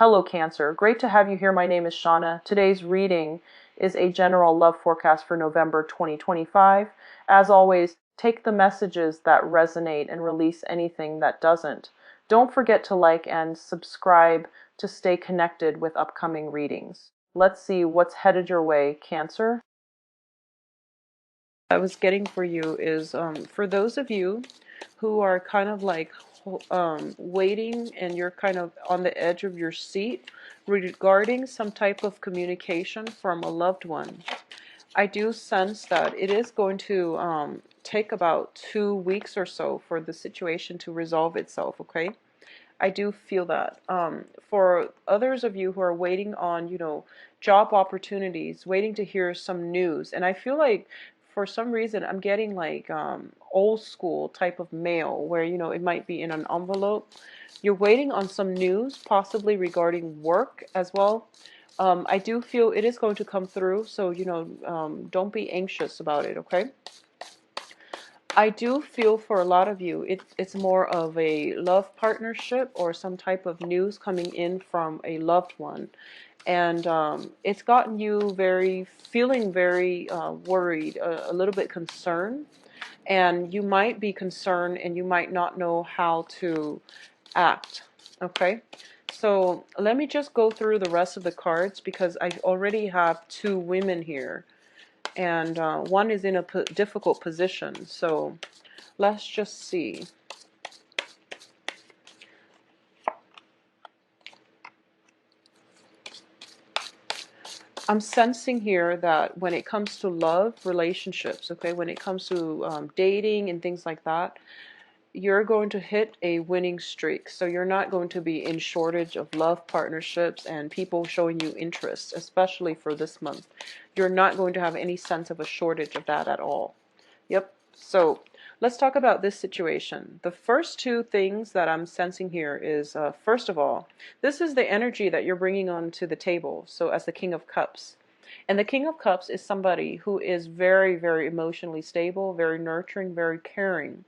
Hello Cancer, great to have you here. My name is Shauna. Today's reading is a general love forecast for November 2025. As always, take the messages that resonate and release anything that doesn't. Don't forget to like and subscribe to stay connected with upcoming readings. Let's see what's headed your way, Cancer. I was getting for you is for those of you who are kind of like waiting and you're kind of on the edge of your seat regarding some type of communication from a loved one. I do sense that it is going to take about 2 weeks or so for the situation to resolve itself, okay? I do feel that. For others of you who are waiting on, job opportunities, waiting to hear some news, and I feel like for some reason I'm getting like old school type of mail where, it might be in an envelope. You're waiting on some news, possibly regarding work as well. I do feel it is going to come through, so, don't be anxious about it, okay? I do feel for a lot of you, it's more of a love partnership or some type of news coming in from a loved one. And it's gotten you feeling very worried, a little bit concerned. And you might be concerned and you might not know how to act. Okay? So let me just go through the rest of the cards because I already have 2 women here. And one is in a difficult position. So let's just see. I'm sensing here that when it comes to love, relationships, okay, when it comes to dating and things like that, you're going to hit a winning streak. So you're not going to be in shortage of love partnerships and people showing you interest, especially for this month. You're not going to have any sense of a shortage of that at all. Yep. So let's talk about this situation. The first 2 things that I'm sensing here is, first of all, this is the energy that you're bringing onto the table. So as the King of Cups. And the King of Cups is somebody who is very, very emotionally stable, very nurturing, very caring,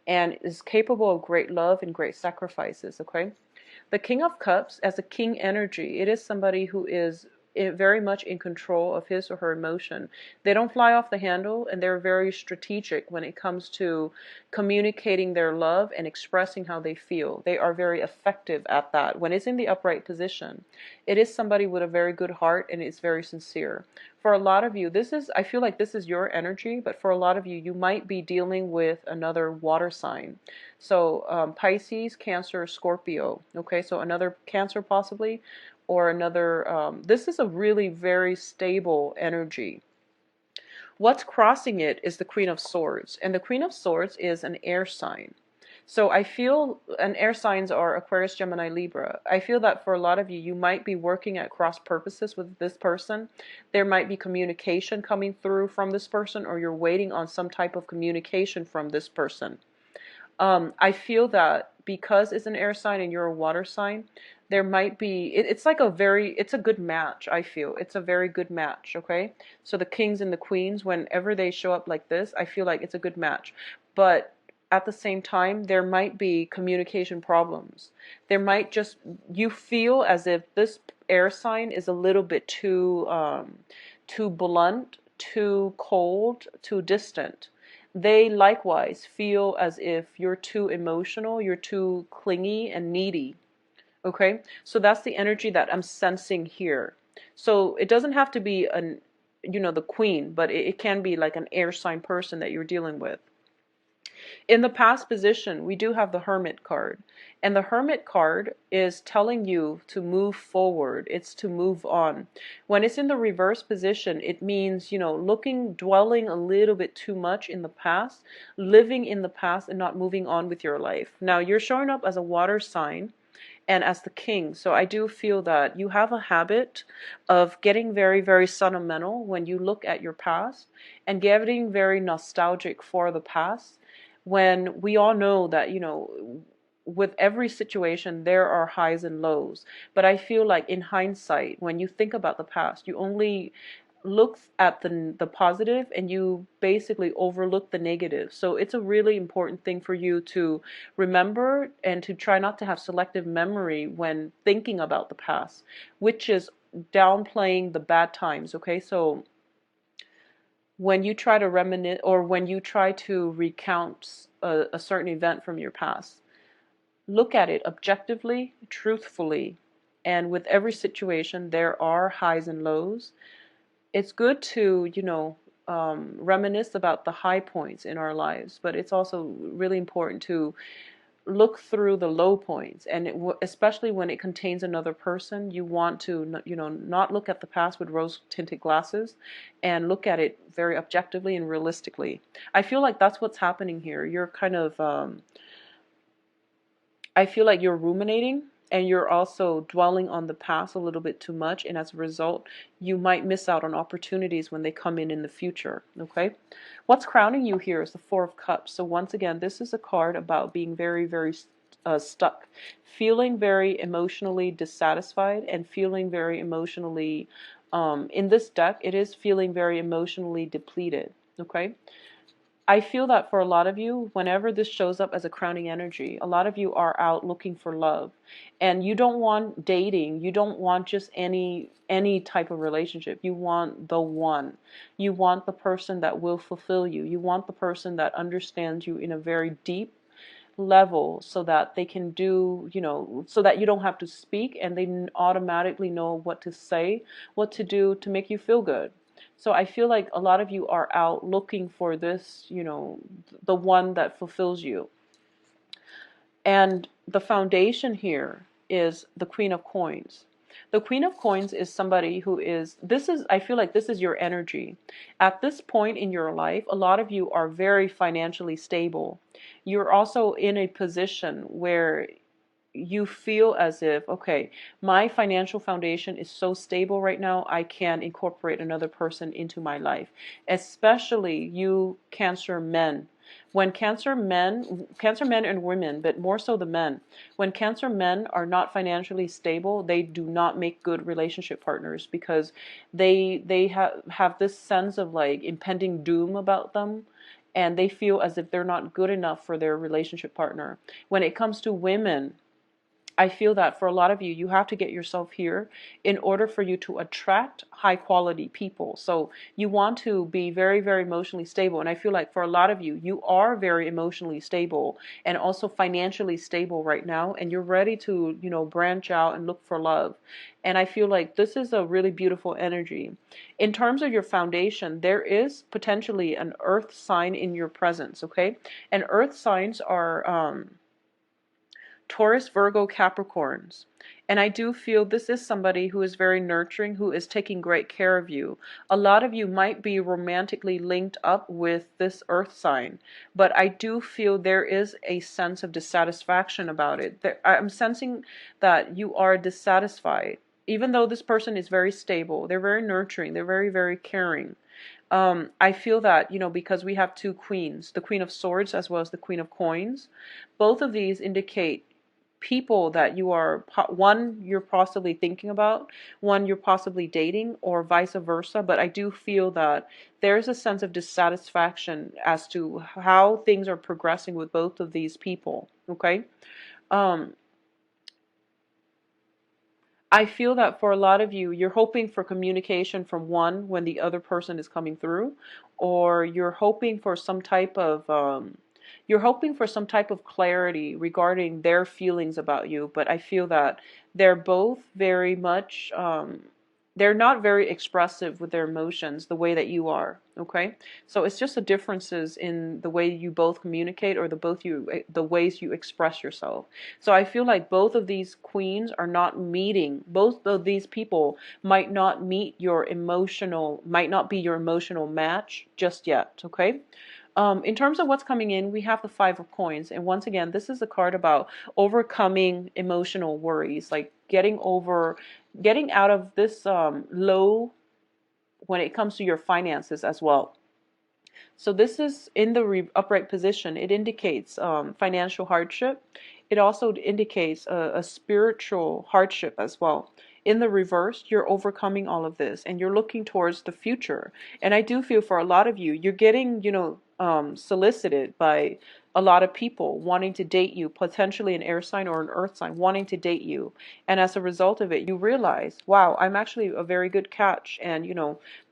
and is capable of great love and great sacrifices, okay? The King of Cups, as a king energy, it is somebody who is very much in control of his or her emotion. They don't fly off the handle, and they're very strategic when it comes to communicating their love and expressing how they feel. They are very effective at that. When it's in the upright position, it is somebody with a very good heart and is very sincere. For a lot of you, I feel like this is your energy, but for a lot of you, you might be dealing with another water sign. So Pisces, Cancer, Scorpio, okay, so another Cancer possibly, or another, this is a really very stable energy. What's crossing it is the Queen of Swords, and the Queen of Swords is an air sign. So I feel, and air signs are Aquarius, Gemini, Libra. I feel that for a lot of you, you might be working at cross purposes with this person. There might be communication coming through from this person, or you're waiting on some type of communication from this person. I feel that because it's an air sign and you're a water sign, there might be, it's like it's a good match, I feel. It's a very good match, okay? So the kings and the queens, whenever they show up like this, I feel like it's a good match. But at the same time, there might be communication problems. There might you feel as if this air sign is a little bit too blunt, too cold, too distant. They likewise feel as if you're too emotional, you're too clingy and needy. Okay? So that's the energy that I'm sensing here. So it doesn't have to be the queen, but it can be like an air sign person that you're dealing with. In the past position, we do have the Hermit card. And the Hermit card is telling you to move forward. It's to move on. When it's in the reverse position, it means, dwelling a little bit too much in the past, living in the past and not moving on with your life. Now, you're showing up as a water sign and as the king. So I do feel that you have a habit of getting very, very sentimental when you look at your past and getting very nostalgic for the past, when we all know that, with every situation, there are highs and lows. But I feel like in hindsight, when you think about the past, you only look at the positive and you basically overlook the negative. So it's a really important thing for you to remember and to try not to have selective memory when thinking about the past, which is downplaying the bad times. Okay, so when you try to reminisce or when you try to recount a certain event from your past, look at it objectively, truthfully, and with every situation there are highs and lows. It's good to, reminisce about the high points in our lives, but it's also really important to look through the low points. And especially when it contains another person, you want to, not look at the past with rose-tinted glasses and look at it very objectively and realistically. I feel like that's what's happening here. You're kind of, I feel like you're ruminating and you're also dwelling on the past a little bit too much. And as a result, you might miss out on opportunities when they come in the future. Okay. What's crowning you here is the Four of Cups. So once again, this is a card about being very, very stuck, feeling very emotionally dissatisfied and feeling very emotionally, in this deck, it is feeling very emotionally depleted. Okay. I feel that for a lot of you, whenever this shows up as a crowning energy, a lot of you are out looking for love. And you don't want dating. You don't want just any type of relationship. You want the one. You want the person that will fulfill you. You want the person that understands you in a very deep level so that they can do, so that you don't have to speak and they automatically know what to say, what to do to make you feel good. So I feel like a lot of you are out looking for this, the one that fulfills you. And the foundation here is the Queen of Coins. The Queen of Coins is somebody who I feel like this is your energy. At this point in your life, a lot of you are very financially stable. You're also in a position where you feel as if, okay, my financial foundation is so stable right now, I can incorporate another person into my life. Especially you Cancer men. When Cancer men and women, but more so the men, when Cancer men are not financially stable, they do not make good relationship partners because they have this sense of like impending doom about them, and they feel as if they're not good enough for their relationship partner. When it comes to women, I feel that for a lot of you, you have to get yourself here in order for you to attract high quality people. So you want to be very, very emotionally stable. And I feel like for a lot of you, you are very emotionally stable and also financially stable right now. And you're ready to, branch out and look for love. And I feel like this is a really beautiful energy. In terms of your foundation, there is potentially an earth sign in your presence, okay? And earth signs are, Taurus, Virgo, Capricorns. And I do feel this is somebody who is very nurturing, who is taking great care of you. A lot of you might be romantically linked up with this earth sign, but I do feel there is a sense of dissatisfaction about it. I'm sensing that you are dissatisfied. Even though this person is very stable, they're very nurturing, they're very, very caring. I feel that, because we have two queens, the Queen of Swords as well as the Queen of Coins, both of these indicate people that you are, one you're possibly thinking about, one you're possibly dating, or vice versa. But I do feel that there's a sense of dissatisfaction as to how things are progressing with both of these people. Okay. um I feel that for a lot of you, you're hoping for communication from one when the other person is coming through, or you're hoping for some type of clarity regarding their feelings about you. But I feel that they're both very much, they're not very expressive with their emotions the way that you are. Okay, so it's just the differences in the way you both communicate, or the ways you express yourself. So I feel like both of these queens are not meeting. Both of these people might not might not be your emotional match just yet. Okay. In terms of what's coming in, we have the Five of Coins. And once again, this is a card about overcoming emotional worries, like getting out of this low when it comes to your finances as well. So this is in the upright position. It indicates financial hardship. it also indicates a spiritual hardship as well. In the reverse, you're overcoming all of this and you're looking towards the future. And I do feel for a lot of you, you're getting, solicited by a lot of people wanting to date you, potentially an air sign or an earth sign wanting to date you. And as a result of it, you realize, wow, I'm actually a very good catch. And,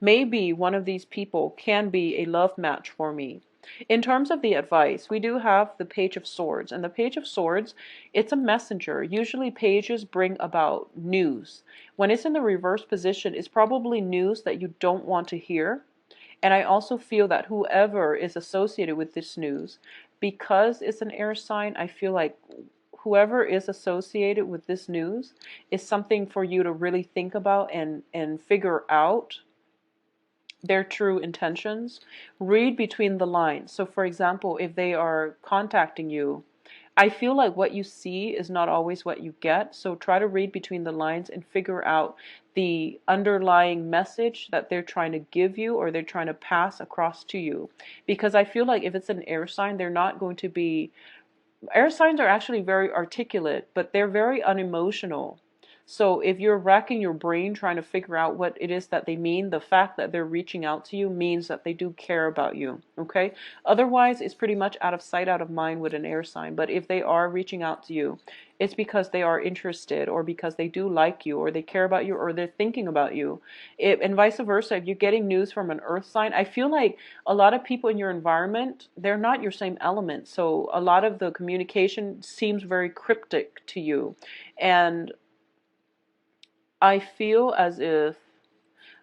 maybe one of these people can be a love match for me. In terms of the advice, we do have the Page of Swords. And the Page of Swords, it's a messenger. Usually pages bring about news. When it's in the reverse position, it's probably news that you don't want to hear. And I also feel that whoever is associated with this news, because it's an air sign, I feel like whoever is associated with this news is something for you to really think about and figure out their true intentions. Read between the lines. So for example, if they are contacting you, I feel like what you see is not always what you get. So try to read between the lines and figure out the underlying message that they're trying to give you or they're trying to pass across to you. Because I feel like if it's an air sign, they're not going to be, air signs are actually very articulate, but they're very unemotional. So if you're racking your brain trying to figure out what it is that they mean, the fact that they're reaching out to you means that they do care about you, okay? Otherwise, it's pretty much out of sight, out of mind with an air sign. But if they are reaching out to you, it's because they are interested or because they do like you or they care about you or they're thinking about you. And vice versa, if you're getting news from an earth sign, I feel like a lot of people in your environment, they're not your same element. So a lot of the communication seems very cryptic to you. And I feel as if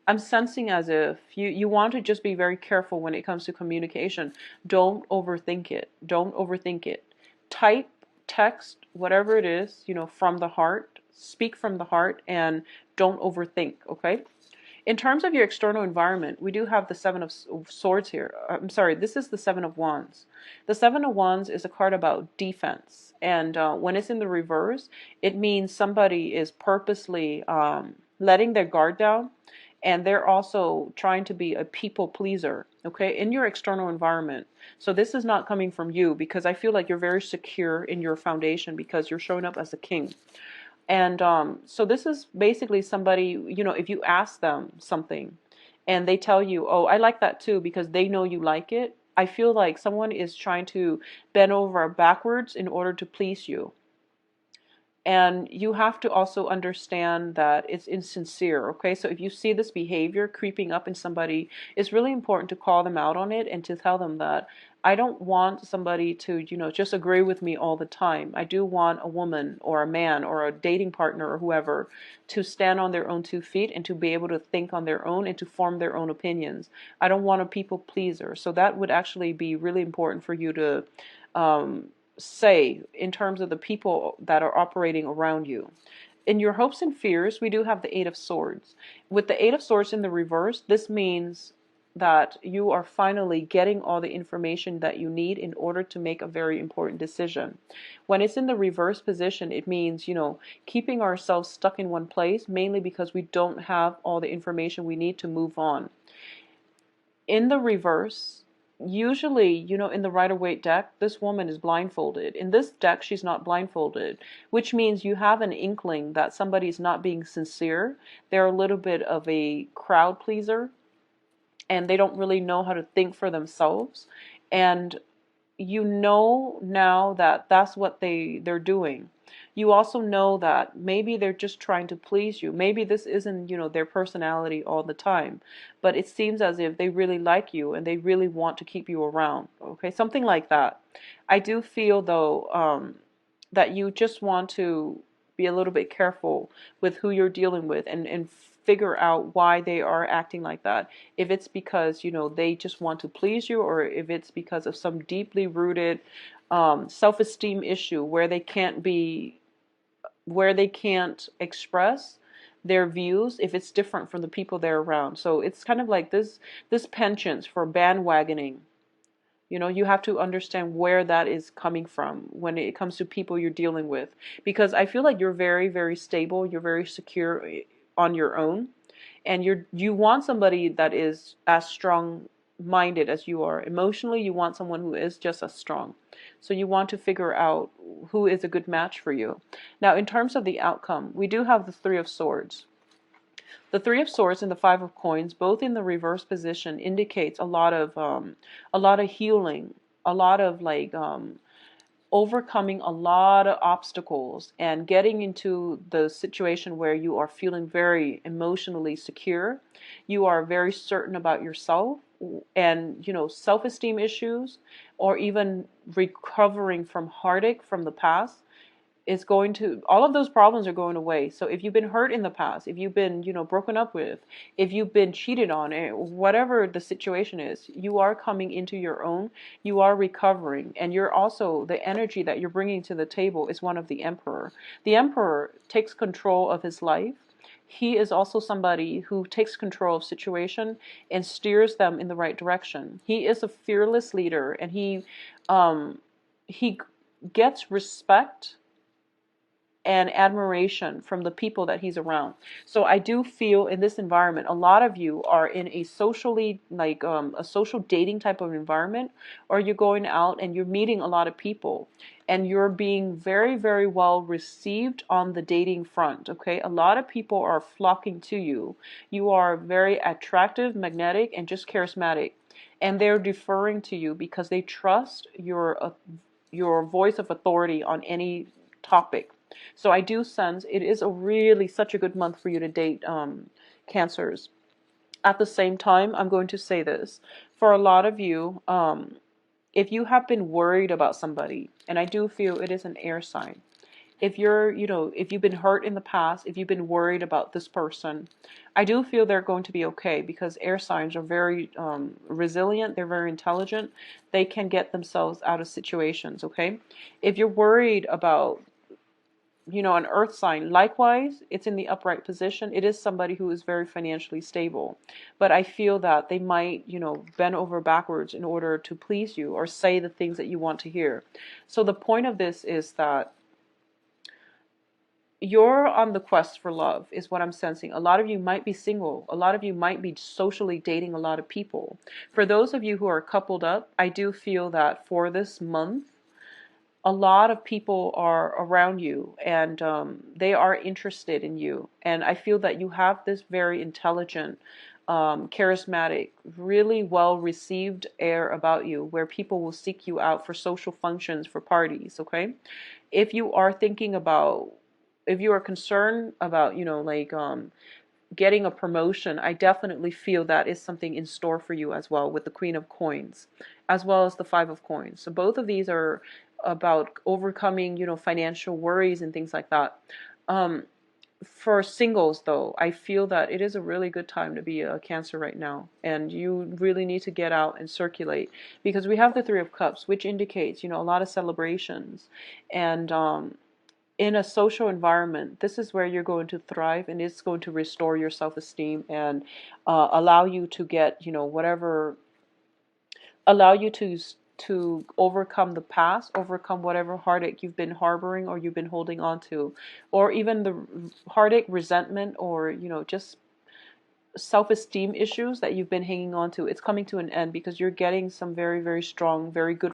I'm sensing as if you want to just be very careful when it comes to communication. Don't overthink it. Don't overthink it. Type, text, whatever it is, from the heart. Speak from the heart and don't overthink, okay? In terms of your external environment, we do have the Seven of Swords here. I'm sorry, this is the Seven of Wands. The Seven of Wands is a card about defense. And when it's in the reverse, it means somebody is purposely letting their guard down. And they're also trying to be a people pleaser, okay, in your external environment. So this is not coming from you because I feel like you're very secure in your foundation because you're showing up as a king. And so this is basically somebody, if you ask them something and they tell you, oh, I like that too, because they know you like it. I feel like someone is trying to bend over backwards in order to please you. And you have to also understand that it's insincere, okay? So if you see this behavior creeping up in somebody, it's really important to call them out on it and to tell them that I don't want somebody to, just agree with me all the time. I do want a woman or a man or a dating partner or whoever to stand on their own 2 feet and to be able to think on their own and to form their own opinions. I don't want a people pleaser. So that would actually be really important for you to say in terms of the people that are operating around you. In your hopes and fears, we do have the Eight of Swords. With the Eight of Swords in the reverse, this means that you are finally getting all the information that you need in order to make a very important decision. When it's in the reverse position, it means, keeping ourselves stuck in one place, mainly because we don't have all the information we need to move on. In the reverse, usually, in the Rider-Waite deck, this woman is blindfolded. In this deck, she's not blindfolded, which means you have an inkling that somebody's not being sincere. They're a little bit of a crowd pleaser, and they don't really know how to think for themselves. And you know now that that's what they're doing. You also know that maybe they're just trying to please you. Maybe this isn't, their personality all the time, but it seems as if they really like you and they really want to keep you around. Okay, something like that. I do feel though that you just want to be a little bit careful with who you're dealing with and figure out why they are acting like that. If it's because, they just want to please you, or if it's because of some deeply rooted self-esteem issue where they can't express their views if it's different from the people they're around. So it's kind of like this penchant for bandwagoning. You have to understand where that is coming from when it comes to people you're dealing with. Because I feel like you're very, very stable, you're very secure on your own, and you want somebody that is as strong minded as you are. Emotionally, you want someone who is just as strong. So you want to figure out who is a good match for you. Now, in terms of the outcome, we do have the Three of Swords. The Three of Swords and the Five of Coins, both in the reverse position, indicates a lot of healing, a lot of like overcoming a lot of obstacles and getting into the situation where you are feeling very emotionally secure. You are very certain about yourself, and self-esteem issues, or even recovering from heartache from the past, is going to, all of those problems are going away. So if you've been hurt in the past, if you've been broken up with, if you've been cheated on, whatever the situation is, you are coming into your own, you are recovering. And you're also, the energy that you're bringing to the table is one of the Emperor. The Emperor takes control of his life. He is also somebody who takes control of situation and steers them in the right direction. He is a fearless leader, and he gets respect and admiration from the people that he's around. So I do feel in this environment, a lot of you are in a socially, like a social dating type of environment, or you're going out and you're meeting a lot of people, and you're being very, very well received on the dating front. Okay, a lot of people are flocking to you. You are very attractive, magnetic, and just charismatic, and they're deferring to you because they trust your voice of authority on any topic. So I do sense it is a really such a good month for you to date, Cancers. At the same time, I'm going to say this. For a lot of you, if you have been worried about somebody, and I do feel it is an air sign. If if you've been hurt in the past, if you've been worried about this person, I do feel they're going to be okay, because air signs are very resilient. They're very intelligent. They can get themselves out of situations, okay? If you're worried about an earth sign, likewise, it's in the upright position. It is somebody who is very financially stable. But I feel that they might, bend over backwards in order to please you or say the things that you want to hear. So the point of this is that you're on the quest for love, is what I'm sensing. A lot of you might be single. A lot of you might be socially dating a lot of people. For those of you who are coupled up, I do feel that for this month, a lot of people are around you, and they are interested in you. And I feel that you have this very intelligent, charismatic, really well received air about you, where people will seek you out for social functions, for parties, okay? If you are thinking about, if you are concerned about, getting a promotion, I definitely feel that is something in store for you as well, with the Queen of Coins, as well as the Five of Coins. So both of these are about overcoming, financial worries and things like that. For singles, though, I feel that it is a really good time to be a Cancer right now, and you really need to get out and circulate, because we have the Three of Cups, which indicates, a lot of celebrations, and in a social environment, this is where you're going to thrive, and it's going to restore your self-esteem and allow you to get, whatever, allow you to overcome the past, overcome whatever heartache you've been harboring or you've been holding on to, or even the heartache, resentment, or just self-esteem issues that you've been hanging on to. It's coming to an end, because you're getting some very, very strong, very good